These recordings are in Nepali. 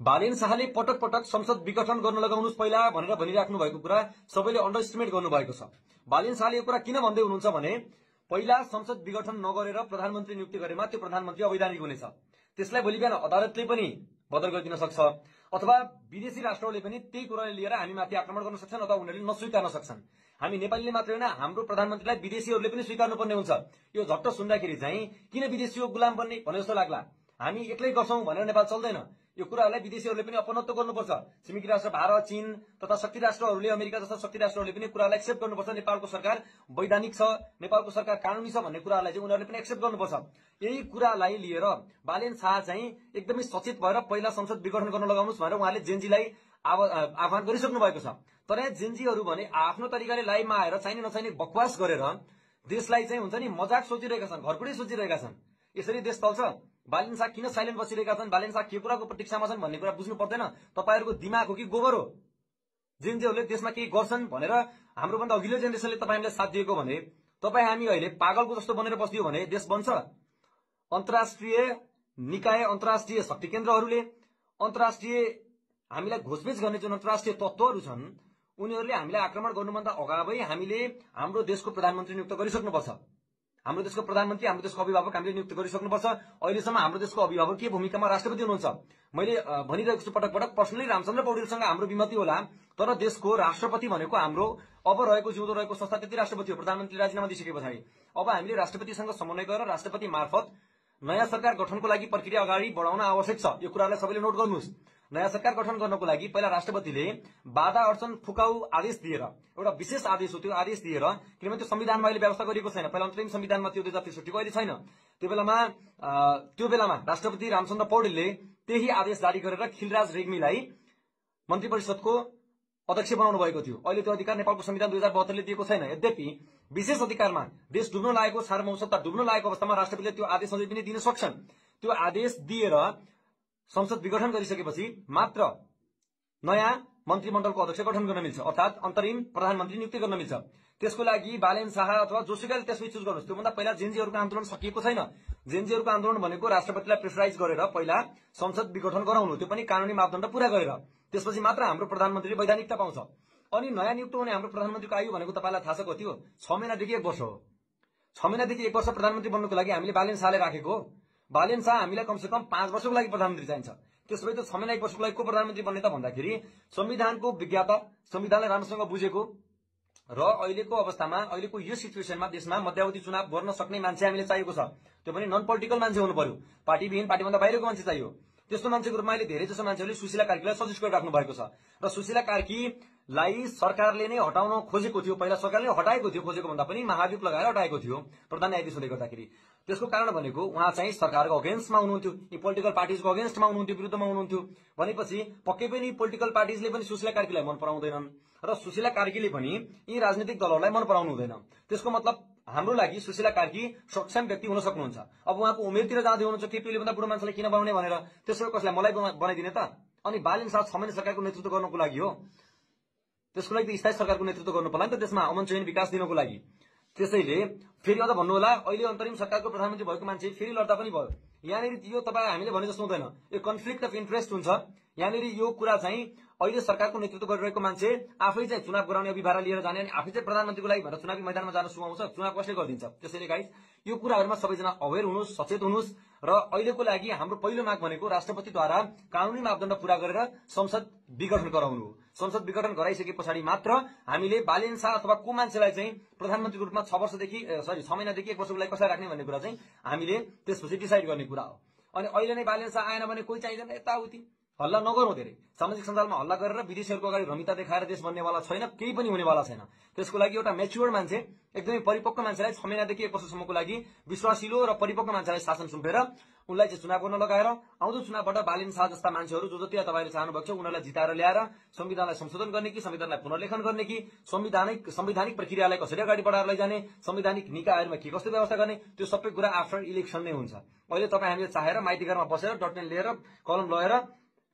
बालेन शाहले पटक पटक संसद विघटन गर्न लगाउनुस् पहिला भनेर भनिराख्नु भएको कुरा सबैले अन्डर एस्टिमेट गर्नुभएको छ। बालेन शाहले यो कुरा किन भन्दै हुनुहुन्छ भने पहिला संसद विघटन नगरेर प्रधानमन्त्री नियुक्ति गरेमा त्यो प्रधानमन्त्री अवैधानिक हुनेछ। त्यसलाई भोलि बिहान अदालतले पनि बदल गरिदिन सक्छ अथवा विदेशी राष्ट्रहरूले पनि त्यही कुरालाई लिएर हामीमाथि आक्रमण गर्न सक्छन् अथवा उनीहरूले नस्वीकार्न सक्छन्। हामी नेपालीले मात्रै होइन हाम्रो प्रधानमन्त्रीलाई विदेशीहरूले पनि स्वीकार्नुपर्ने हुन्छ। यो झट्ट सुन्दाखेरि चाहिँ किन विदेशीको गुलाम बन्ने भने जस्तो लाग्ला। हामी एक्लै गर्छौं भनेर नेपाल चल्दैन। यो कुराहरूलाई विदेशीहरूले पनि अपनत्व गर्नुपर्छ। छिमेकी राष्ट्र भारत, चीन तथा शक्ति राष्ट्रहरूले, अमेरिका जस्ता शक्ति राष्ट्रहरूले पनि कुरालाई एक्सेप्ट गर्नुपर्छ। नेपालको सरकार वैधानिक छ, नेपालको सरकार कानूनी छ भन्ने कुरालाई चाहिँ उनीहरूले पनि एक्सेप्ट गर्नुपर्छ। यही कुरालाई लिएर बालेन शाह चाहिँ एकदमै सचेत भएर पहिला संसद विघटन गर्न लगाउनुस् भनेर उहाँले जेनजीलाई आह्वान गरिसक्नु भएको छ। तर यहाँ जेनजीहरू भने आफ्नो तरिकाले लाइभमा आएर चाहिने नचाहिने बकवास गरेर देशलाई चाहिँ हुन्छ नि मजाक सोचिरहेका छन्, घरकुटै सोचिरहेका छन्। यसरी देश चल्छ। बालेन शाह किन साइलेन्ट बसिरहेका छन्, बालेन शाह के कुराको प्रतीक्षामा छन् भन्ने कुरा बुझ्नु पर्दैन। तपाईहरुको दिमाग हो कि गोबर हो? जेनजीहरूले देशमा केही गर्छन् भनेर हाम्रो भन्दा अघिल्लो जेनेरेसनले तपाईहरुलाई साथ दिएको भने तपाई हामी अहिले पागलको जस्तो बनेर बस्दियो भने देश बन्छ। अन्तर्राष्ट्रिय निकाय, अन्तर्राष्ट्रिय शक्ति केन्द्रहरूले, अन्तर्राष्ट्रिय हामीलाई घोषपेच गर्ने जुन अन्तर्राष्ट्रिय तत्त्वहरू छन् उनीहरूले हामीलाई आक्रमण गर्नुभन्दा अगावै हामीले हाम्रो देशको प्रधानमन्त्री नियुक्त गरिसक्नुपर्छ। हाम्रो देशको प्रधानमन्त्री, हाम्रो देशको अभिभावक हामीले नियुक्त गरिसक्नुपर्छ। अहिलेसम्म हाम्रो देशको अभिभावकीय भूमिकामा राष्ट्रपति हुनुहुन्छ। मैले भनिरहेको छु पटक पटक, पर्सनली रामचन्द्र पौडेलसँग हाम्रो विमति होला, तर देशको राष्ट्रपति भनेको हाम्रो अब रहेको जिउँदो रहेको संस्था त्यति राष्ट्रपति हो। प्रधानमन्त्री राजीनामा दिइसके पछाडि अब हामीले राष्ट्रपतिसँग समन्वय गरेर राष्ट्रपति मार्फत नयाँ सरकार गठनको लागि प्रक्रिया अगाडि बढाउन आवश्यक छ। यो कुरालाई सबैले नोट गर्नुहोस्। नयाँ सरकार गठन गर्नको लागि पहिला राष्ट्रपतिले बाधा अडचन फुकाउ आदेश दिएर, एउटा विशेष आदेश हो त्यो आदेश दिएर, किनभने त्यो संविधानमा अहिले व्यवस्था गरिएको छैन। पहिला अन्तरिम संविधानमा त्यो 2063 को अहिले छैन। त्यो बेलामा राष्ट्रपति रामचन्द्र पौडेलले त्यही आदेश जारी गरेर खिलराज रेग्मीलाई मन्त्री परिषदको अध्यक्ष बनाउनु भएको थियो। अहिले त्यो अधिकार नेपालको संविधान 2072 ले दिएको छैन। यद्यपि विशेष अधिकारमा देश डुब्न लागेको, सार्वभौमसत्ता डुब्न लागेको अवस्थामा राष्ट्रपतिले त्यो आदेश अझै पनि दिन सक्छन्। त्यो आदेश दिएर संसद विघटन गरिसकेपछि मात्र नयाँ मन्त्रीमण्डलको अध्यक्ष गठन गर्न मिल्छ, अर्थात अन्तरिम प्रधानमन्त्री नियुक्ति गर्न मिल्छ। त्यसको लागि बालेन शाह अथवा जोसुकैले त्यसमै चुज गर्नुहोस्। त्योभन्दा पहिला जेनजीहरूको आन्दोलन सकिएको छैन। जेनजीहरूको आन्दोलन भनेको राष्ट्रपतिलाई प्रेसराइज गरेर पहिला संसद विघटन गराउनु, त्यो पनि कानूनी मापदण्ड पूरा गरेर, त्यसपछि मात्र हाम्रो प्रधानमन्त्रीले वैधानिकता पाउँछ। अनि नयाँ नियुक्त हुने हाम्रो प्रधानमन्त्रीको आयु भनेको तपाईलाई थाहा छ कति हो? 6 महिनादेखि 1 वर्ष हो। 6 महिनादेखि 1 वर्ष प्रधानमन्त्री बन्नको लागि हामीले बालेन शाहले राखेको हो। बालेन शाह हामीलाई कमसे कम 5 वर्षको लागि प्रधानमन्त्री चाहिन्छ। त्यसो भए त 6 महिना 1 वर्षको लागि को प्रधानमन्त्री बन्ने त भन्दाखेरि संविधानको विज्ञाता, संविधानलाई राम्रोसँग बुझेको र अहिलेको अवस्थामा, अहिलेको यो सिचुएसनमा देशमा मध्यावधि चुनाव गर्न सक्ने मान्छे हामीले चाहिएको छ। त्यो पनि नन पोलिटिकल मान्छे हुनु पर्यो, पार्टीविहीन, पार्टीभन्दा बाहिरको मान्छे चाहियो। त्यस्तो मान्छेको रूपमा अहिले धेरै जसो मान्छेहरूले सुशीला कार्कीलाई सजेस्ट गरिराख्नु भएको छ र सुशीला कार्कीलाई सरकारले नै हटाउन खोजेको थियो। पहिला सरकारले हटाएको थियो, खोजेको भन्दा पनि महाभियोग लगाएर हटाएको थियो प्रधान न्यायाधीश हुँदै गर्दाखेरि। त्यसको कारण भनेको उहाँ चाहिँ सरकारको अगेन्स्टमा हुनुहुन्थ्यो, यी पोलिटिकल पार्टीजको अगेन्स्टमा हुनुहुन्थ्यो, विरुद्धमा हुनुहुन्थ्यो। भनेपछि पक्कै पनि पोलिटिकल पार्टीजले पनि सुशीला कार्कीलाई मन पराउँदैनन् र सुशीला कार्कीले पनि यी राजनीतिक दलहरूलाई मन पराउनु हुँदैन। त्यसको मतलब हाम्रो लागि सुशीला कार्की सक्षम व्यक्ति हुन सक्नुहुन्छ। अब उहाँको उमेरतिर जाँदै हुनुहुन्छ, केपीले भन्दा बुढो मान्छेलाई किन बनाउने भनेर, त्यसो कसलाई मलाई बनाइदिने त? अनि बालेन शाह 6 महिना सरकारको नेतृत्व गर्नको लागि हो। त्यसको लागि त स्थायी सरकारको नेतृत्व गर्नु पर्ला नि त देशमा, अमन चयन विकास दिनको लागि। त्यसैले फेरि अझ भन्नु होला, अहिले अन्तरिम सरकारको प्रधानमन्त्री भएको मान्छे फेरि लड्दा पनि भयो। यहाँनिर यो तपाईँ हामीले भने जस्तो हुँदैन, यो कन्फ्लिक्ट अफ इन्ट्रेस्ट हुन्छ। यहाँनिर यो कुरा चाहिँ अहिले सरकारको नेतृत्व गरिरहेको मान्छे आफै चाहिँ चुनाव गराउने अभिभारा लिएर जाने अनि आफै चाहिँ प्रधानमन्त्रीको लागि भनेर चुनावी मैदानमा जान सुहाउँछ, चुनाव कसले गरिदिन्छ? त्यसैले गाइस यो कुराहरूमा सबैजना अवेर हुनुहोस्, सचेत हुनुहोस् र अहिलेको लागि हाम्रो पहिलो माग भनेको राष्ट्रपतिद्वारा कानूनी मापदण्ड पूरा गरेर संसद विघटन गराउनु हो। संसद विघटन गराइसके पछाडि मात्र हामीले बालेन शाह अथवा को मान्छेलाई चाहिँ प्रधानमन्त्रीको रूपमा 6 महिनादेखि 1 वर्षको लागि कसलाई राख्ने भन्ने कुरा चाहिँ हामीले त्यसपछि डिसाइड गर्ने कुरा हो। अनि अहिले नै बालेन शाह आएन भने कोही चाहिँदैन, यताउति हल्ला नगरौँ। धेरै सामाजिक सञ्जालमा हल्ला गरेर विदेशीहरूको अगाडि रमिता देखाएर देश बन्नेवाला छैन, केही पनि हुनेवाला छैन। त्यसको लागि एउटा मेच्योर्ड मान्छे, एकदमै परिपक्व मान्छेलाई 6 महिनादेखि 1 वर्षसम्मको लागि विश्वासिलो र परिपक्व मान्छेलाई शासन सुम्पेर उनलाई चाहिँ चुनाव गर्न लगाएर आउँदो चुनावबाट बालेन शाह जस्ता मान्छेहरू जो जति तपाईहरुले चाहनु भएको छ उनीहरूलाई जिताएर ल्याएर संविधानलाई संशोधन गर्ने कि संविधानलाई पुनर्लेखन गर्ने कि संवैधानिक प्रक्रियालाई कसरी अगाडि बढाएर लैजाने, संवैधानिक निकायहरूमा के कस्तो व्यवस्था गर्ने, त्यो सबै कुरा आफ्टर इलेक्सन नै हुन्छ। अहिले तपाईँ हामीले चाहेर माइती घरमा बसेर डटपेन लिएर कलम लिएर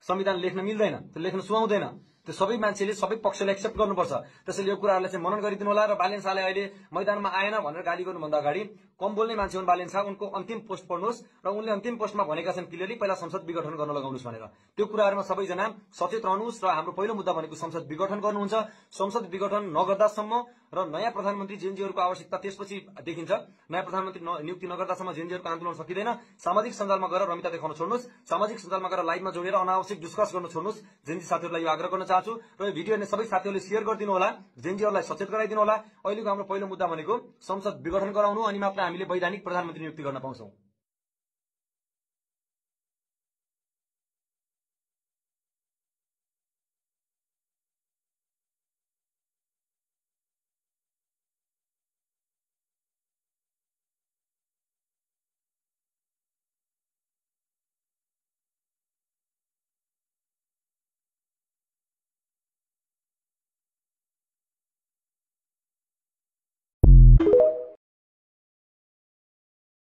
संविधान लेख्न मिल्दैन, त्यो लेख्न सुहाउँदैन। त्यो सबै मान्छेले सबै पक्षले एक्सेप्ट गर्नुपर्छ। त्यसैले यो कुराहरूलाई चाहिँ मनन गरिदिनु होला। र बालेन शाहले अहिले मैदानमा आएन भनेर गाली गर्नुभन्दा अगाडि कम बोल्ने मान्छे हुन् बालेन शाह, उनको अन्तिम पोस्ट पढ्नुहोस् र उनले अन्तिम पोस्टमा भनेका छन् क्लियरली पहिला संसद विघटन गर्न लगाउनुहोस् भनेर। त्यो कुराहरूमा सबैजना सचेत रहनुहोस्। र हाम्रो पहिलो मुद्दा भनेको संसद विघटन गर्नुहुन्छ। संसद विघटन नगर्दासम्म र नयाँ प्रधानमन्त्री जेएनजीहरूको आवश्यकता त्यसपछि देखिन्छ। नयाँ प्रधानमन्त्री नियुक्ति नगर्दासम्म जेएनजीहरूको आन्दोलन सकिँदैन। सामाजिक सञ्जालमा गएर रमिता देखाउन छोड्नुहोस्। सामाजिक सञ्जालमा गएर लाइभमा जोडेर अनावश्यक डिस्कस गर्न छोड्नुहोस्। जेएनजी साथीहरूलाई यो आग्रह गर्न चाहन्छु र यो भिडियो हेर्ने सबै साथीहरूले शेयर गरिदिनु होला, जेएनजीहरूलाई सचेत गराइदिनु होला। अहिलेको हाम्रो पहिलो मुद्दा भनेको संसद विघटन गराउनु, अनि मात्र हामीले वैधानिक प्रधानमन्त्री नियुक्ति गर्न पाउँछौं।